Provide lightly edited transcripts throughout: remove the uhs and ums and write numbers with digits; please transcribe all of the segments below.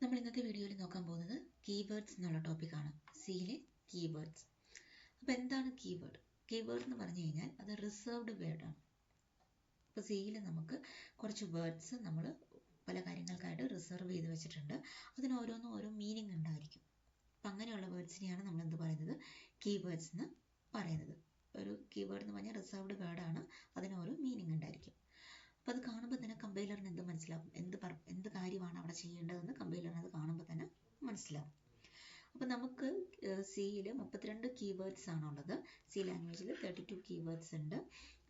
നമ്മൾ ഇന്നത്തെ വീഡിയോയിൽ നോക്കാൻ പോകുന്നത് കീവേഡ്സ് എന്നുള്ള ടോപ്പിക്കാണ്. സിയിലെ കീവേഡ്സ്. അപ്പോൾ എന്താണ് കീവേഡ്? കീവേഡ് എന്ന് പറഞ്ഞു കഴിഞ്ഞാൽ അത് റിസർവ്ഡ് വേർഡാണ്. ഇപ്പോൾ സിയിൽ നമുക്ക് കുറച്ച് വേർഡ്സ് നമ്മൾ പല കാര്യങ്ങൾക്കായിട്ട് റിസർവ് ചെയ്ത് വെച്ചിട്ടുണ്ട്. അതിന് ഓരോന്നും ഓരോ മീനിങ് ഉണ്ടായിരിക്കും. അപ്പം അങ്ങനെയുള്ള വേർഡ്സിനെയാണ് നമ്മൾ എന്ത് പറയുന്നത്? കീവേഡ്സ് എന്ന് പറയുന്നത്. ഒരു കീവേഡ് എന്ന് പറഞ്ഞാൽ റിസർവ്ഡ് വേർഡാണ്, അതിന് ഓരോ മീനിങ് ഉണ്ടായിരിക്കും. അപ്പോൾ അത് കാണുമ്പോൾ തന്നെ കമ്പൈലറിന് എന്ത് മനസ്സിലാവും, എന്ത് കാര്യമാണ് അവിടെ ചെയ്യേണ്ടതെന്ന് കമ്പൈലറിന് അത് കാണുമ്പോൾ തന്നെ മനസ്സിലാവും. അപ്പോൾ നമുക്ക് സിയിൽ 32 കീവേഡ്സ് ആണുള്ളത്. സി ലാംഗ്വേജിൽ 32 കീവേഡ്സ് ഉണ്ട്.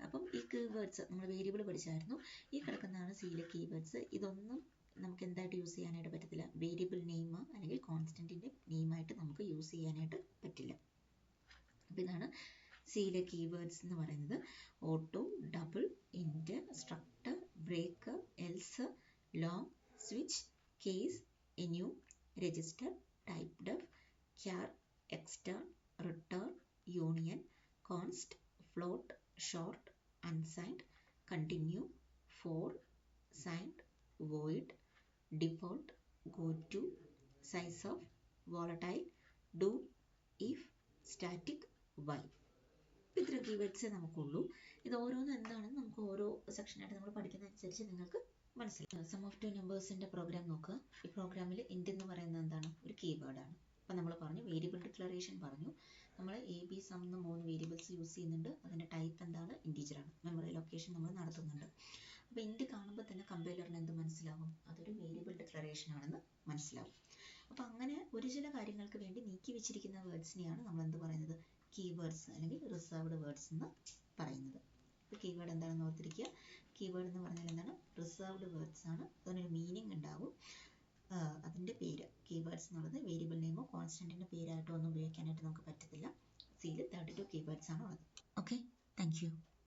അപ്പം ഈ കീവേഡ്സ് നമ്മൾ വേരിയബിൾ പഠിച്ചായിരുന്നു. ഈ കിടക്കുന്നതാണ് സിയിലെ കീവേഡ്സ്. ഇതൊന്നും നമുക്ക് എന്തായിട്ട് യൂസ് ചെയ്യാനായിട്ട് പറ്റത്തില്ല. വേരിയബിൾ നെയിം അല്ലെങ്കിൽ കോൺസ്റ്റൻറ്റിൻ്റെ നെയിമായിട്ട് നമുക്ക് യൂസ് ചെയ്യാനായിട്ട് പറ്റില്ല. അപ്പോൾ ഇതാണ് സിയിലെ കീവേഡ്സ് എന്ന് പറയുന്നത്. Auto, double, int, struct, break, else, long, switch, case, enum, register, typedef, char, extern, return, union, const, float, short, unsigned, continue, for, signed, void, default, goto, size of, volatile, do, if, static, while. ഇത്ര കീവേഡ്സേ നമുക്കുള്ളൂ. ഇത് ഓരോന്നും എന്താണെന്ന് നമുക്ക് ഓരോ സെക്ഷനായിട്ട് നമ്മൾ പഠിക്കുന്നതനുസരിച്ച് നിങ്ങൾക്ക് മനസ്സിലാവും. Some of two നമ്പേഴ്സിൻ്റെ programme നോക്കുക. ഈ പ്രോഗ്രാമിൽ ഇൻറ്റ് എന്ന് പറയുന്നത് എന്താണ്? ഒരു കീവേഡാണ്. അപ്പം നമ്മൾ പറഞ്ഞു വേരിയബിൾ ഡിക്ലറേഷൻ പറഞ്ഞു. നമ്മൾ എ ബി സം എന്ന് 3 വേരിയബിൾസ് യൂസ് ചെയ്യുന്നുണ്ട്. അതിൻ്റെ ടൈപ്പ് എന്താണ്? ഇൻറ്റീജറാണ്. മെമ്മറി ലൊക്കേഷൻ നമ്മൾ നടത്തുന്നുണ്ട്. അപ്പോൾ ഇൻറ്റ് കാണുമ്പോൾ തന്നെ കമ്പൈലറിന് എന്ത് മനസ്സിലാവും? അതൊരു വേരിയബിൾ ഡിക്ലറേഷൻ ആണെന്ന് മനസ്സിലാവും. അപ്പോൾ അങ്ങനെ ഒരു ചില കാര്യങ്ങൾക്ക് വേണ്ടി നീക്കി വെച്ചിരിക്കുന്ന വേർഡ്സിനെയാണ് നമ്മൾ എന്ത് പറയുന്നത്? കീവേഡ്സ് അല്ലെങ്കിൽ റിസർവ്ഡ് വേർഡ്സ് എന്ന് പറയുന്നത്. ഇപ്പോൾ കീവേഡ് എന്താണെന്ന് ഓർത്തിരിക്കുക. കീവേഡ് എന്ന് പറഞ്ഞാൽ എന്താണ്? റിസർവ്ഡ് വേർഡ്സ് ആണ്. അതിനൊരു മീനിങ് ഉണ്ടാവും. അതിൻ്റെ പേര് കീവേഡ്സ് എന്നുള്ളത് വേരിയബിൾ നെയിമോ കോൺസ്റ്റൻറ്റിൻ്റെ പേരായിട്ടോ ഒന്നും ഉപയോഗിക്കാനായിട്ട് നമുക്ക് പറ്റത്തില്ല. സിയിൽ 32 കീവേഡ്സ് ആണ് ഉള്ളത്. Okay, thank you.